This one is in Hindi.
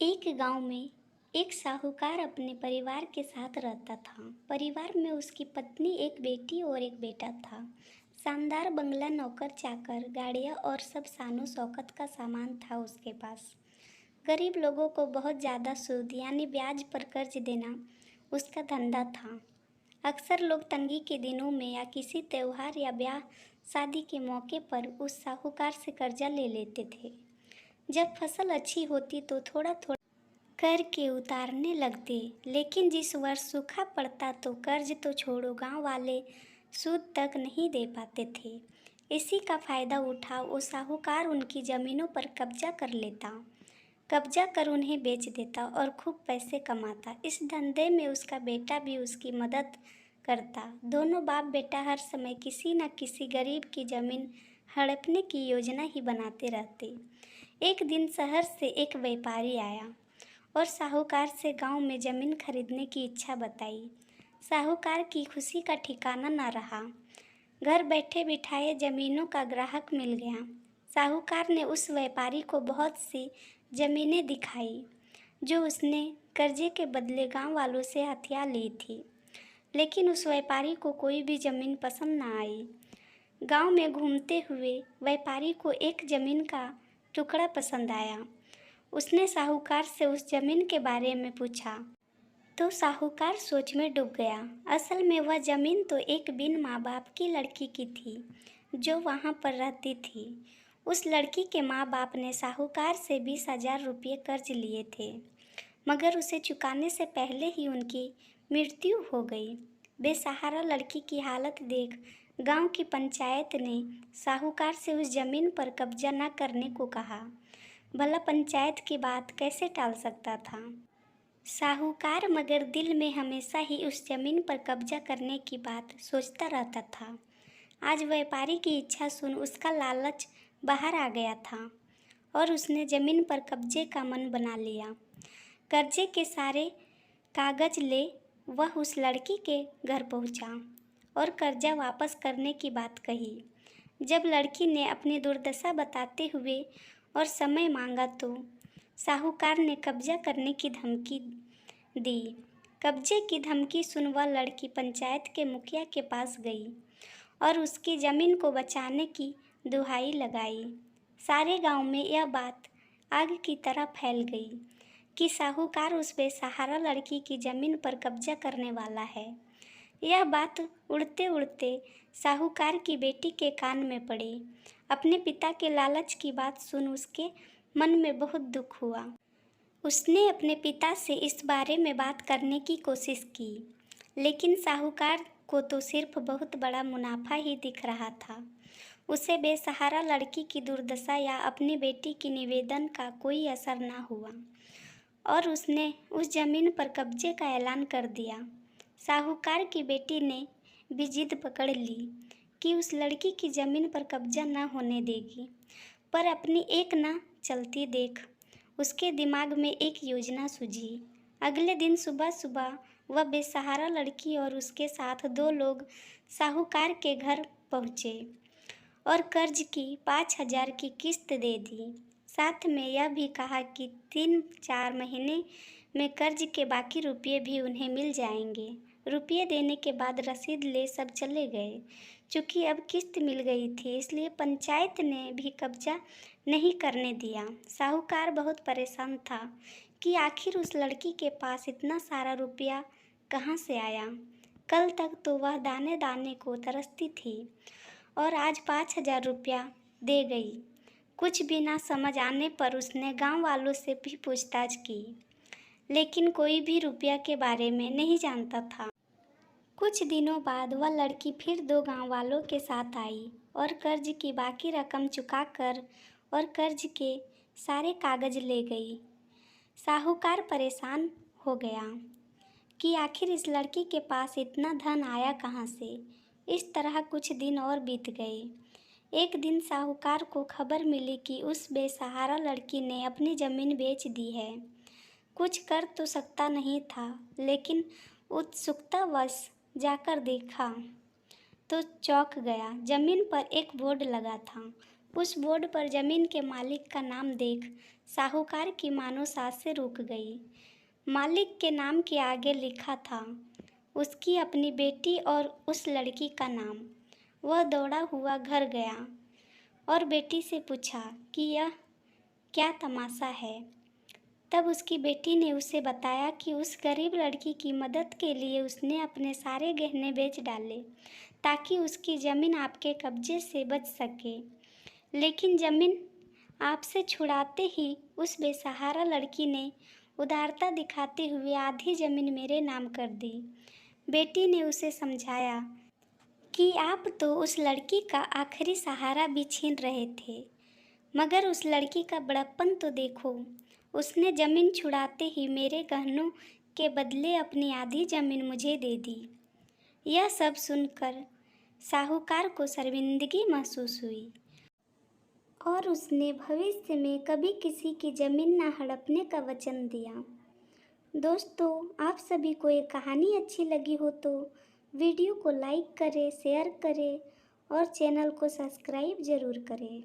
एक गांव में एक साहूकार अपने परिवार के साथ रहता था। परिवार में उसकी पत्नी, एक बेटी और एक बेटा था। शानदार बंगला, नौकर चाकर, गाड़ियाँ और सब शानो शौकत का सामान था उसके पास। गरीब लोगों को बहुत ज़्यादा सूद यानी ब्याज पर कर्ज देना उसका धंधा था। अक्सर लोग तंगी के दिनों में या किसी त्योहार या ब्याह शादी के मौके पर उस साहूकार से कर्जा ले लेते थे। जब फसल अच्छी होती तो थोड़ा थोड़ा कर के उतारने लगते, लेकिन जिस वर्ष सूखा पड़ता तो कर्ज तो छोड़ो, गांव वाले सूद तक नहीं दे पाते थे। इसी का फायदा उठा वो साहूकार उनकी ज़मीनों पर कब्जा कर लेता, कब्जा कर उन्हें बेच देता और खूब पैसे कमाता। इस धंधे में उसका बेटा भी उसकी मदद करता। दोनों बाप बेटा हर समय किसी न किसी गरीब की ज़मीन हड़पने की योजना ही बनाते रहते। एक दिन शहर से एक व्यापारी आया और साहूकार से गांव में ज़मीन खरीदने की इच्छा बताई। साहूकार की खुशी का ठिकाना न रहा। घर बैठे बिठाए ज़मीनों का ग्राहक मिल गया। साहूकार ने उस व्यापारी को बहुत सी ज़मीनें दिखाई जो उसने कर्जे के बदले गांव वालों से हथिया ली थी, लेकिन उस व्यापारी को कोई भी ज़मीन पसंद न आई। गांव में घूमते हुए व्यापारी को एक ज़मीन का टुकड़ा पसंद आया। उसने साहूकार से उस ज़मीन के बारे में पूछा तो साहूकार सोच में डूब गया। असल में वह ज़मीन तो एक बिन माँ बाप की लड़की की थी जो वहाँ पर रहती थी। उस लड़की के माँ बाप ने साहूकार से 20,000 रुपये कर्ज लिए थे, मगर उसे चुकाने से पहले ही उनकी मृत्यु हो गई। बेसहारा लड़की की हालत देख गांव की पंचायत ने साहूकार से उस ज़मीन पर कब्जा न करने को कहा। भला पंचायत की बात कैसे टाल सकता था साहूकार, मगर दिल में हमेशा ही उस ज़मीन पर कब्जा करने की बात सोचता रहता था। आज व्यापारी की इच्छा सुन उसका लालच बाहर आ गया था और उसने ज़मीन पर कब्जे का मन बना लिया। कर्जे के सारे कागज ले वह उस लड़की के घर पहुंचा और कर्जा वापस करने की बात कही। जब लड़की ने अपनी दुर्दशा बताते हुए और समय मांगा तो साहूकार ने कब्जा करने की धमकी दी। कब्जे की धमकी सुन वह लड़की पंचायत के मुखिया के पास गई और उसकी ज़मीन को बचाने की दुहाई लगाई। सारे गांव में यह बात आग की तरह फैल गई कि साहूकार उस बेसहारा लड़की की ज़मीन पर कब्जा करने वाला है। यह बात उड़ते उड़ते साहूकार की बेटी के कान में पड़ी। अपने पिता के लालच की बात सुन उसके मन में बहुत दुख हुआ। उसने अपने पिता से इस बारे में बात करने की कोशिश की, लेकिन साहूकार को तो सिर्फ बहुत बड़ा मुनाफा ही दिख रहा था। उसे बेसहारा लड़की की दुर्दशा या अपनी बेटी की निवेदन का कोई असर न हुआ और उसने उस ज़मीन पर कब्जे का ऐलान कर दिया। साहूकार की बेटी ने भी जिद पकड़ ली कि उस लड़की की ज़मीन पर कब्जा न होने देगी, पर अपनी एक न चलती देख उसके दिमाग में एक योजना सूझी। अगले दिन सुबह सुबह वह बेसहारा लड़की और उसके साथ 2 लोग साहूकार के घर पहुँचे और कर्ज की 5,000 की किस्त दे दी। साथ में यह भी कहा कि 3-4 महीने में कर्ज के बाकी रुपये भी उन्हें मिल जाएंगे। रुपये देने के बाद रसीद ले सब चले गए। चूँकि अब किस्त मिल गई थी, इसलिए पंचायत ने भी कब्जा नहीं करने दिया। साहूकार बहुत परेशान था कि आखिर उस लड़की के पास इतना सारा रुपया कहाँ से आया। कल तक तो वह दाने दाने को तरसती थी और आज 5,000 रुपया दे गई। कुछ भी ना समझ आने पर उसने गांव वालों से भी पूछताछ की, लेकिन कोई भी रुपया के बारे में नहीं जानता था। कुछ दिनों बाद वह लड़की फिर 2 गांव वालों के साथ आई और कर्ज की बाकी रकम चुकाकर और कर्ज के सारे कागज ले गई। साहूकार परेशान हो गया कि आखिर इस लड़की के पास इतना धन आया कहाँ से। इस तरह कुछ दिन और बीत गए। एक दिन साहूकार को खबर मिली कि उस बेसहारा लड़की ने अपनी ज़मीन बेच दी है। कुछ कर तो सकता नहीं था, लेकिन उत्सुकतावश जाकर देखा तो चौंक गया। ज़मीन पर एक बोर्ड लगा था। उस बोर्ड पर जमीन के मालिक का नाम देख साहूकार की मानो सांसें रुक गई। मालिक के नाम के आगे लिखा था उसकी अपनी बेटी और उस लड़की का नाम। वह दौड़ा हुआ घर गया और बेटी से पूछा कि यह क्या तमाशा है। तब उसकी बेटी ने उसे बताया कि उस गरीब लड़की की मदद के लिए उसने अपने सारे गहने बेच डाले ताकि उसकी ज़मीन आपके कब्जे से बच सके। लेकिन ज़मीन आपसे छुड़ाते ही उस बेसहारा लड़की ने उदारता दिखाते हुए आधी ज़मीन मेरे नाम कर दी। बेटी ने उसे समझाया कि आप तो उस लड़की का आखिरी सहारा भी छीन रहे थे, मगर उस लड़की का बड़प्पन तो देखो। उसने ज़मीन छुड़ाते ही मेरे गहनों के बदले अपनी आधी ज़मीन मुझे दे दी। यह सब सुनकर साहूकार को शर्मिंदगी महसूस हुई और उसने भविष्य में कभी किसी की ज़मीन न हड़पने का वचन दिया। दोस्तों, आप सभी को ये कहानी अच्छी लगी हो तो वीडियो को लाइक करें, शेयर करें और चैनल को सब्सक्राइब ज़रूर करें।